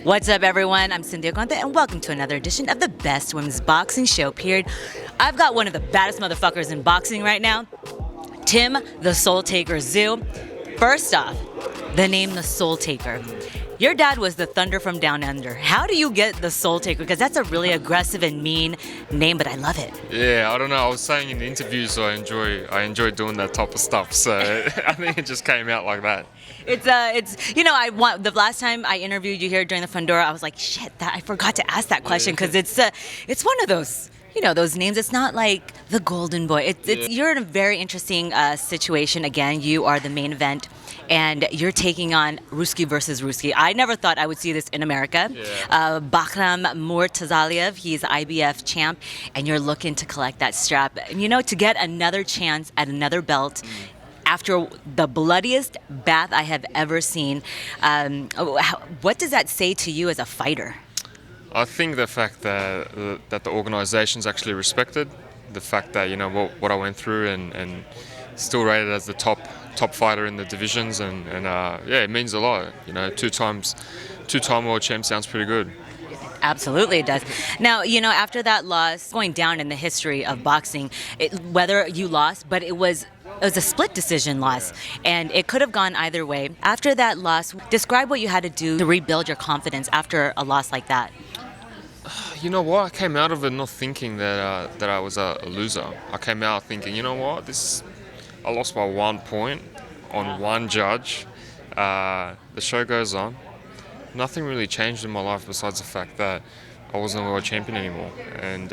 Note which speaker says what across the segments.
Speaker 1: What's up, everyone? I'm Cynthia, and welcome to another edition of the Best Women's Boxing Show, period. I've got one of the baddest motherfuckers in boxing right now, Tim the Soul Taker Tszyu. First off, the name the Soul Taker. Your dad was the Thunder from Down Under. How do you get the Soul Taker? Because that's a really aggressive and mean name, but I love it.
Speaker 2: Yeah, I don't know. I was saying in the interviews I enjoy doing that type of stuff. So I think it just came out like that.
Speaker 1: The last time I interviewed you here during the Fundora, I was like, shit, I forgot to ask that question because it's one of those. You know, those names, it's not like the Golden Boy. You're in a very interesting situation. Again, you are the main event, and you're taking on ruskie versus ruskie. I never thought I would see this in America.
Speaker 2: Yeah.
Speaker 1: Bahkram Murtazaliev, he's IBF champ, and you're looking to collect that strap. You know, to get another chance at another belt. After the bloodiest bath I have ever seen, what does that say to you as a fighter?
Speaker 2: I think the fact that the organization's actually respected, the fact that what I went through and still rated as the top fighter in the divisions, and it means a lot. Two-time world champ sounds pretty good.
Speaker 1: Absolutely it does. Now, after that loss, going down in the history of boxing, whether you lost, but it was a split decision loss, and it could have gone either way. After that loss, describe what you had to do to rebuild your confidence after a loss like that.
Speaker 2: You know what? I came out of it not thinking that I was a loser. I came out thinking, I lost by 1 point on one judge. The show goes on. Nothing really changed in my life besides the fact that I wasn't a world champion anymore, and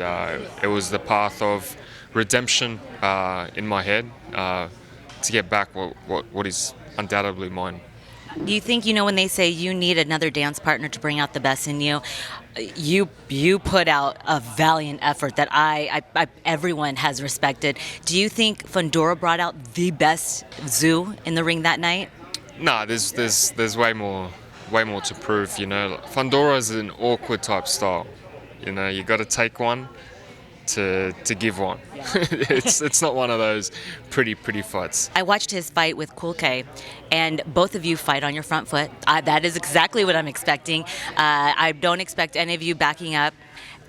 Speaker 2: it was the path of redemption in my head to get back what is undoubtedly mine.
Speaker 1: Do you think, when they say you need another dance partner to bring out the best in you, you put out a valiant effort that everyone has respected. Do you think Fundora brought out the best Tszyu in the ring that night?
Speaker 2: Nah, there's way more to prove. Fundora is an awkward type style. You got to take one to give one. Yeah. It's not one of those pretty fights.
Speaker 1: I watched his fight with Cool K, and both of you fight on your front foot. That is exactly what I'm expecting. I don't expect any of you backing up.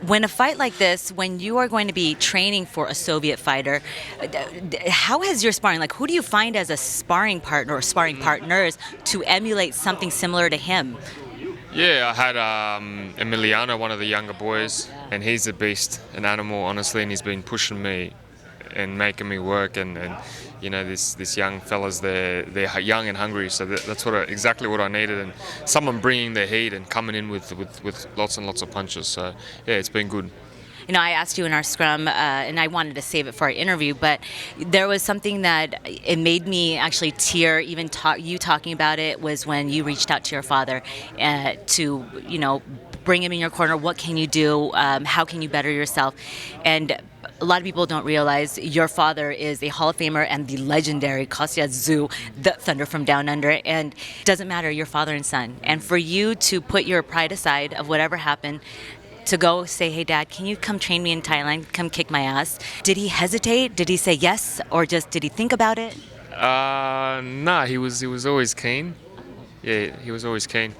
Speaker 1: When a fight like this, when you are going to be training for a Soviet fighter, how has your sparring, who do you find as a sparring partner or sparring partners to emulate something similar to him?
Speaker 2: Yeah, I had Emiliano, one of the younger boys, and he's a beast, an animal, honestly, and he's been pushing me and making me work, and this young fellas, they're young and hungry, so that's exactly what I needed, and someone bringing the heat and coming in with lots and lots of punches. So yeah, it's been good.
Speaker 1: I asked you in our scrum, and I wanted to save it for our interview, but there was something that it made me actually tear, even you talking about it, was when you reached out to your father to, bring him in your corner. What can you do? How can you better yourself? And a lot of people don't realize your father is a Hall of Famer and the legendary Kostya Tzsyu, the Thunder from Down Under. And it doesn't matter, you're father and son. And for you to put your pride aside of whatever happened, to go say, hey, Dad, can you come train me in Thailand, come kick my ass? Did he hesitate? Did he say yes? Or just did he think about it?
Speaker 2: Nah, he was always keen. Yeah, he was always keen.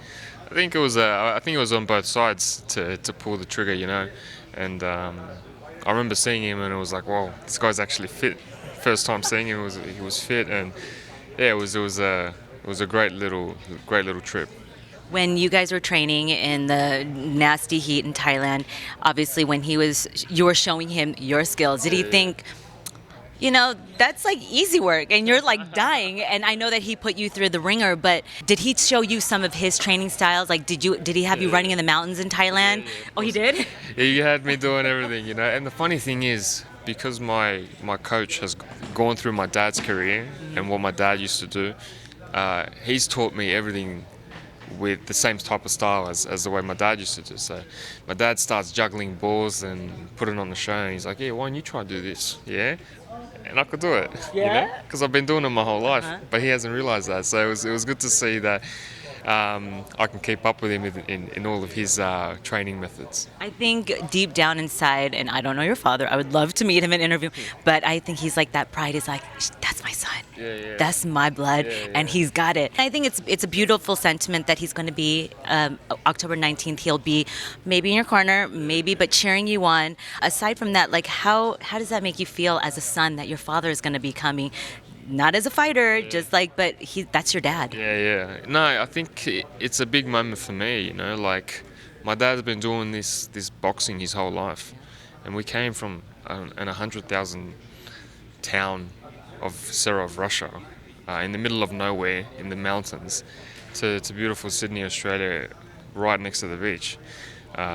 Speaker 2: I think it was on both sides to pull the trigger, And I remember seeing him and it was like, whoa, this guy's actually fit. First time seeing him, he was fit, and yeah, it was a great little trip.
Speaker 1: When you guys were training in the nasty heat in Thailand, obviously when you were showing him your skills, did he think, that's like easy work and you're like dying? And I know that he put you through the ringer, but did he show you some of his training styles? Did he have you running in the mountains in Thailand? Yeah. Oh, he did?
Speaker 2: Yeah, he had me doing everything, And the funny thing is, because my coach has gone through my dad's career and what my dad used to do, he's taught me everything with the same type of style as the way my dad used to do. So my dad starts juggling balls and putting on the show, and he's like, yeah, why don't you try to do this? Yeah, and I could do it.
Speaker 1: Yeah,
Speaker 2: because I've been doing it my whole life. But he hasn't realized that. So it was good to see that I can keep up with him in all of his training methods.
Speaker 1: I think deep down inside, and I don't know your father, I would love to meet him and interview, but I think he's like that pride is like, that's my son.
Speaker 2: Yeah.
Speaker 1: That's my blood, and he's got it. I think it's a beautiful sentiment that he's going to be, October 19th, he'll be maybe in your corner, maybe, but cheering you on. Aside from that, like how does that make you feel as a son that your father is going to be coming? Not as a fighter, just like, but that's your dad.
Speaker 2: Yeah. No, I think it's a big moment for me, you know, like my dad's been doing this boxing his whole life. And we came from an 100,000 town of Serov, Russia, in the middle of nowhere, in the mountains, to beautiful Sydney, Australia, right next to the beach.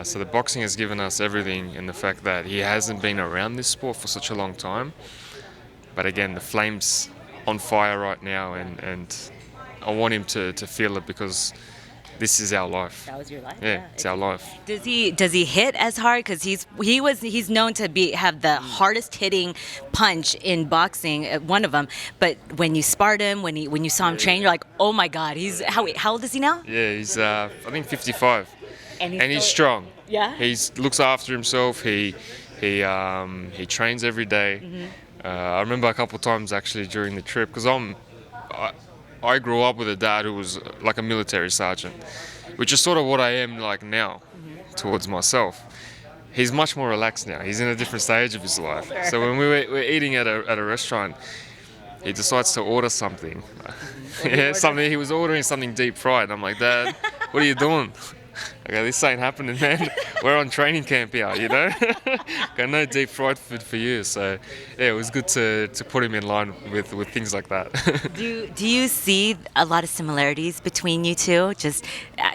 Speaker 2: So the boxing has given us everything, and the fact that he hasn't been around this sport for such a long time. But again, the flame's on fire right now, and I want him to feel it, because this is our life.
Speaker 1: That was your life.
Speaker 2: Yeah, it's our life.
Speaker 1: Does he hit as hard? Because he's known to have the hardest hitting punch in boxing, one of them. But when you sparred him, when you saw him train, you're like, oh my God, how old is he now?
Speaker 2: Yeah, he's I think 55, and he's strong.
Speaker 1: Yeah.
Speaker 2: He looks after himself. He trains every day.
Speaker 1: Mm-hmm.
Speaker 2: I remember a couple of times actually during the trip, because I grew up with a dad who was like a military sergeant, which is sort of what I am like now towards myself. He's much more relaxed now. He's in a different stage of his life. So when we're eating at a restaurant, he decides to order something. He was ordering something deep fried. I'm like, Dad, what are you doing? Okay, this ain't happening, man. We're on training camp here, you know? Got no deep fried food for you. So, yeah, it was good to put him in line with things like that.
Speaker 1: Do you see a lot of similarities between you two? Just,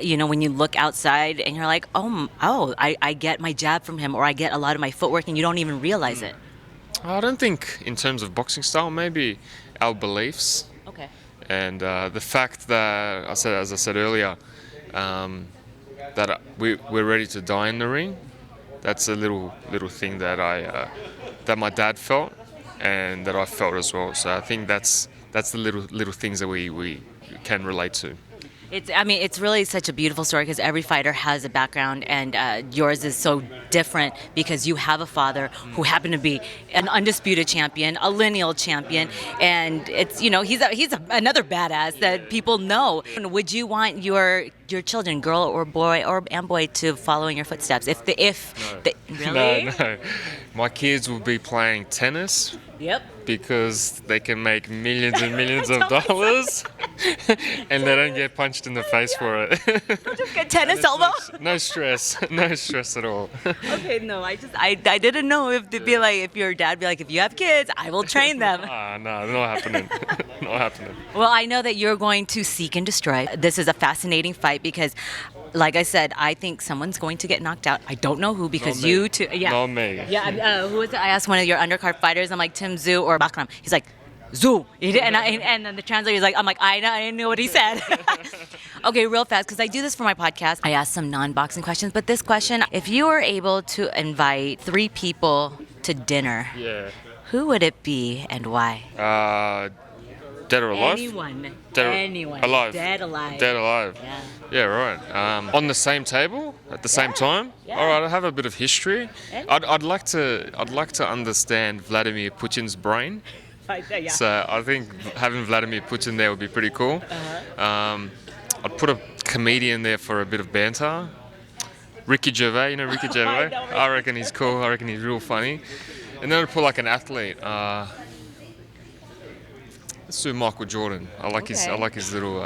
Speaker 1: when you look outside and you're like, I get my jab from him, or I get a lot of my footwork, and you don't even realize it.
Speaker 2: I don't think in terms of boxing style, maybe our beliefs.
Speaker 1: Okay.
Speaker 2: And the fact that, as I said earlier, that we're ready to die in the ring. That's a little thing that that my dad felt, and that I felt as well. So I think that's the little things that we can relate to.
Speaker 1: It's really such a beautiful story, because every fighter has a background, and yours is so different because you have a father who happened to be an undisputed champion, a lineal champion, and it's he's another badass that people know. Would you want your children, girl or boy and boy, to follow in your footsteps? Really?
Speaker 2: No. My kids will be playing tennis.
Speaker 1: Yep.
Speaker 2: Because they can make millions and millions of dollars, and they don't get punched in the face for it.
Speaker 1: Don't just get tennis elbow.
Speaker 2: No stress at all.
Speaker 1: Okay, no, I didn't know if your dad be like, if you have kids, I will train them.
Speaker 2: No, not happening. Not happening.
Speaker 1: Well, I know that you're going to seek and destroy. This is a fascinating fight because, like I said, I think someone's going to get knocked out. I don't know who, because you two. Yeah.
Speaker 2: Not me.
Speaker 1: Yeah. Who was it? I asked one of your undercard fighters. I'm like, Tszyu or Bahkram. He's like, Tszyu. And then the translator's like, I'm like, I didn't know what he said. Okay, real fast, because I do this for my podcast. I ask some non-boxing questions, but this question: if you were able to invite 3 people to dinner, who would it be and why?
Speaker 2: Dead or alive?
Speaker 1: Anyone.
Speaker 2: Alive.
Speaker 1: Dead, alive.
Speaker 2: Dead, alive. Yeah, right. On the same table at the same time.
Speaker 1: Yeah.
Speaker 2: All right, I have a bit of history. I'd like to understand Vladimir Putin's brain.
Speaker 1: Yeah.
Speaker 2: So I think having Vladimir Putin there would be pretty cool. I'd put a comedian there for a bit of banter. Ricky Gervais, you know Ricky Gervais? I reckon he's cool. I reckon he's real funny. And then I'd put like an athlete. Let's do Michael Jordan. I like his little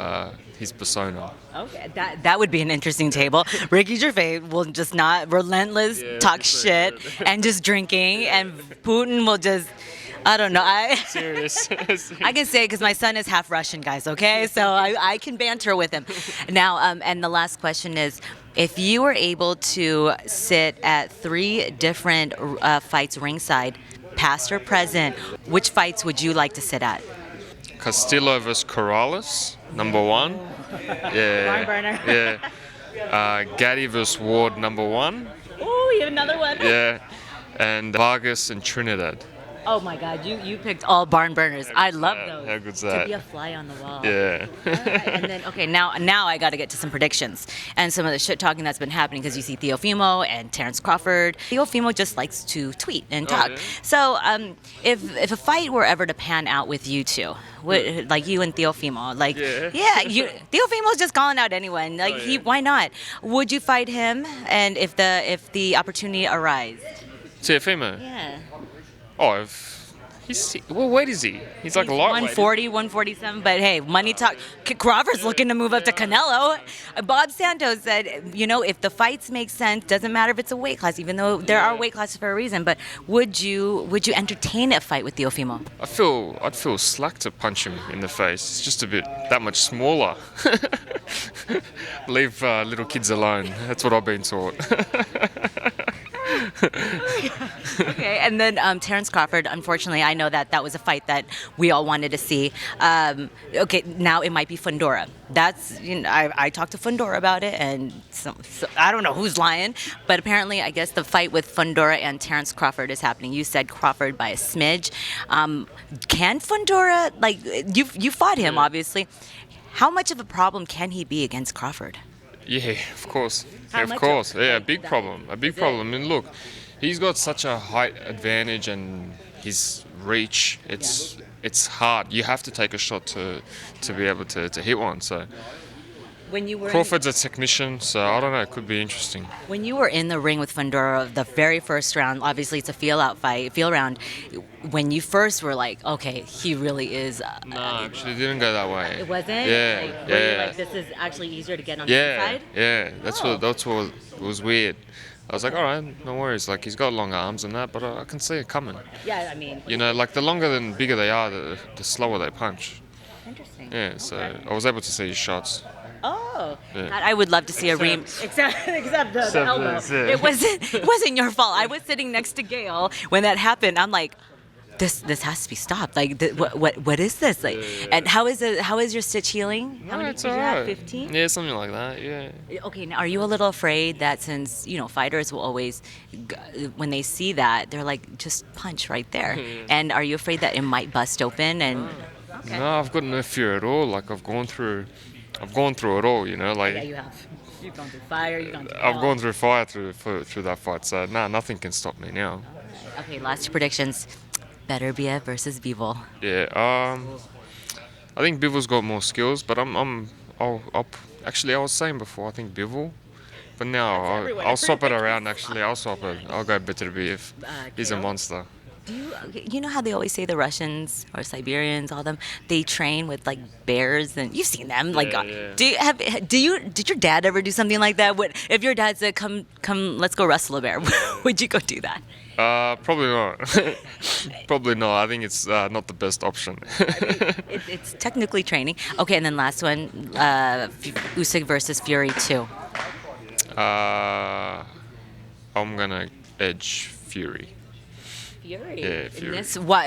Speaker 2: his persona.
Speaker 1: Okay, that would be an interesting table. Ricky Gervais will just not relentless, talk shit, and just drinking, and Putin will just. I don't know.
Speaker 2: Serious.
Speaker 1: I can say it because my son is half Russian, guys. Okay, so I can banter with him. Now, and the last question is, if you were able to sit at 3 different fights ringside, past or present, which fights would you like to sit at?
Speaker 2: Castillo versus Corrales, number 1. Yeah.
Speaker 1: Barn burner.
Speaker 2: Yeah. Gaddy versus Ward, number 1.
Speaker 1: Oh, you have another one.
Speaker 2: Yeah. And Vargas and Trinidad.
Speaker 1: Oh my God, you picked all barn burners. I love those.
Speaker 2: How good's
Speaker 1: To
Speaker 2: that?
Speaker 1: be a fly on the wall.
Speaker 2: Yeah.
Speaker 1: Alright, and then now I got to get to some predictions and some of the shit talking that's been happening because you see Teofimo and Terrence Crawford. Teofimo just likes to tweet and talk.
Speaker 2: yeah.
Speaker 1: So if a fight were ever to pan out with you two, like you and Teofimo, like Teofimo's just calling out anyone. Like why not? Would you fight him? And if the opportunity arose?
Speaker 2: Teofimo?
Speaker 1: Yeah.
Speaker 2: Oh, what weight is he? He's like a lightweight.
Speaker 1: 140, 147, but hey, money talk. Crawford's looking to move up to Canelo. Bob Santos said, if the fights make sense, doesn't matter if it's a weight class, even though there are weight classes for a reason, but would you entertain a fight with Teofimo?
Speaker 2: I'd feel slack to punch him in the face. It's just a bit that much smaller. Leave little kids alone. That's what I've been taught.
Speaker 1: Okay, and then Terrence Crawford, unfortunately, I know that was a fight that we all wanted to see. Okay, now it might be Fundora. That's, I talked to Fundora about it, and so I don't know who's lying, but apparently, I guess the fight with Fundora and Terrence Crawford is happening. You said Crawford by a smidge. Can Fundora, like, you fought him, obviously. How much of a problem can he be against Crawford?
Speaker 2: Yeah, of course.
Speaker 1: How
Speaker 2: Of
Speaker 1: much
Speaker 2: course.
Speaker 1: of-
Speaker 2: Yeah, a
Speaker 1: like
Speaker 2: big
Speaker 1: that?
Speaker 2: problem. A big
Speaker 1: Is it?
Speaker 2: problem. I mean, look, he's got such a height advantage and his reach. It's hard. You have to take a shot to be able to hit one. So
Speaker 1: When you were
Speaker 2: Crawford's a technician, so I don't know. It could be interesting.
Speaker 1: when you were in the ring with Fundora, the very first round, obviously it's a feel round. When you first were like, okay, he really is.
Speaker 2: No, actually, it didn't go that way.
Speaker 1: It wasn't.
Speaker 2: Yeah,
Speaker 1: Like, were you
Speaker 2: yeah.
Speaker 1: like, this is actually easier to get on the
Speaker 2: Yeah,
Speaker 1: inside.
Speaker 2: yeah. That's
Speaker 1: Oh.
Speaker 2: what was weird. I was like, all right, no worries. Like he's got long arms and that, but I can see it coming.
Speaker 1: Yeah, I mean.
Speaker 2: Like the longer and bigger they are, the slower they punch.
Speaker 1: Interesting.
Speaker 2: Yeah, so I was able to see his shots.
Speaker 1: Oh,
Speaker 2: Yeah.
Speaker 1: God, I would love to see a except the elbow.
Speaker 2: this, yeah.
Speaker 1: It wasn't your fault. I was sitting next to Gail when that happened. I'm like, this has to be stopped. Like, what is this? Like, and how is your stitch healing? How many
Speaker 2: It's
Speaker 1: did you
Speaker 2: alright.
Speaker 1: have? 15?
Speaker 2: Yeah, something like that. Yeah.
Speaker 1: Okay, now are you a little afraid that since fighters will always, when they see that, they're like, just punch right there, and are you afraid that it might bust open and? Okay.
Speaker 2: No, I've got no fear at all. Like I've gone through it all. Like
Speaker 1: Yeah, you have. You've gone through fire. You've gone through.
Speaker 2: I've
Speaker 1: hell.
Speaker 2: gone through fire through that fight. So nothing can stop me now.
Speaker 1: Okay, last two predictions. Better BF versus Bivol.
Speaker 2: Yeah. I think Bivol's got more skills, but actually I was saying before I think Bivol, but now I'll swap it around. Actually, I'll swap it. I'll go better BF. He's a
Speaker 1: Kale?
Speaker 2: monster.
Speaker 1: You know how they always say the Russians or Siberians, all them, they train with like bears, and you've seen them. Like,
Speaker 2: Yeah.
Speaker 1: did your dad ever do something like that? If your dad said, "Come, let's go wrestle a bear," would you go do that?
Speaker 2: Probably not. Probably not. I think it's not the best option.
Speaker 1: It's technically training. Okay, and then last one, Usyk versus Fury 2.
Speaker 2: I'm gonna edge Fury.
Speaker 1: Fury.
Speaker 2: Yeah, Fury.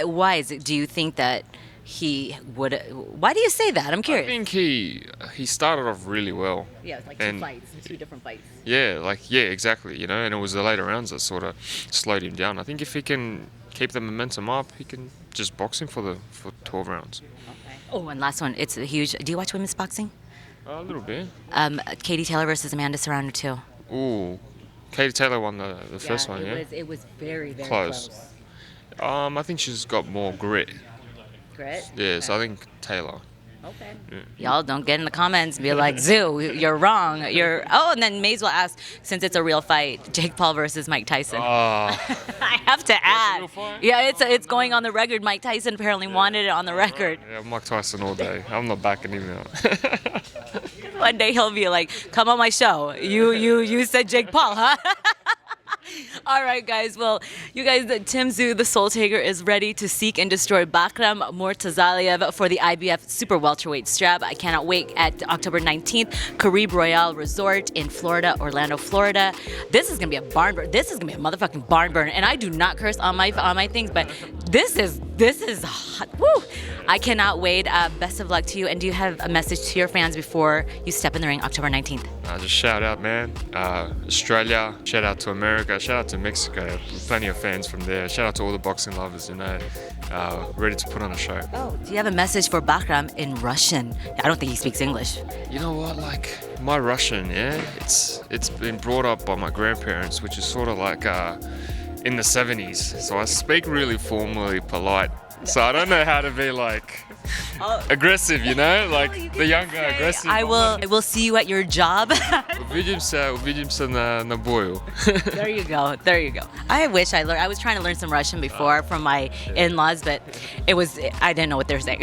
Speaker 1: Why is it? Do you think that he would? Why do you say that? I'm
Speaker 2: I
Speaker 1: curious.
Speaker 2: think he started off really well.
Speaker 1: Yeah, it's like
Speaker 2: And-
Speaker 1: two different fights.
Speaker 2: Yeah, exactly. And it was the later rounds that sort of slowed him down. I think if he can keep the momentum up, he can just box him for 12 rounds.
Speaker 1: Okay. Oh, and last one. It's a huge. Do you watch women's boxing?
Speaker 2: A little bit.
Speaker 1: Katie Taylor versus Amanda Serrano 2.
Speaker 2: Ooh, Katie Taylor won the first one. Yeah.
Speaker 1: It was very
Speaker 2: Close. I think she's got more grit.
Speaker 1: Grit.
Speaker 2: Yeah, so I think Taylor.
Speaker 1: Okay. Y'all don't get in the comments and be like, Tszyu, you're wrong. And then may as well ask, since it's a real fight, Jake Paul versus Mike Tyson. I have to add.
Speaker 2: real fight?
Speaker 1: Yeah, it's going on the record. Mike Tyson apparently wanted it on the record.
Speaker 2: Yeah, Mike Tyson all day. I'm not backing him out.
Speaker 1: One day he'll be like, come on my show. You said Jake Paul, huh? All right, guys. Well, you guys, Tim Tszyu, the Soul Taker, is ready to seek and destroy Bahkram Murtazaliev for the IBF Super Welterweight strap. I cannot wait at October 19th, Carib Royale Resort in Florida, Orlando, Florida. This is gonna be a barn burner. This is gonna be a motherfucking barn burner. And I do not curse on my things, but this is This is hot. Woo! I cannot wait. Best of luck to you. And do you have a message to your fans before you step in the ring October 19th?
Speaker 2: Just shout out, man. Australia, shout out to America, shout out to Mexico. Plenty of fans from there. Shout out to all the boxing lovers, ready to put on a show.
Speaker 1: Oh, do you have a message for Bahkram in Russian? I don't think he speaks English.
Speaker 2: You know what, like my Russian, it's been brought up by my grandparents, which is sort of like in the 70s. So I speak really formally, polite. So I don't know how to be like aggressive, like the younger aggressive.
Speaker 1: I will see you at your job.
Speaker 2: Увидимся на бою.
Speaker 1: There you go. I wish I learned. I was trying to learn some Russian before from my in-laws, but I didn't know what they were saying.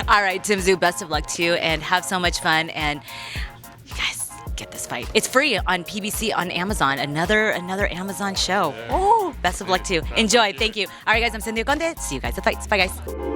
Speaker 1: All right, Tszyu, best of luck to you, and have so much fun. And you guys, get this fight. It's free on PBC on Amazon. Another Amazon show. Oh, best of luck to you. Enjoy. Thank you. All right, guys, I'm Cynthia Conde. See you guys at fights. Bye, guys.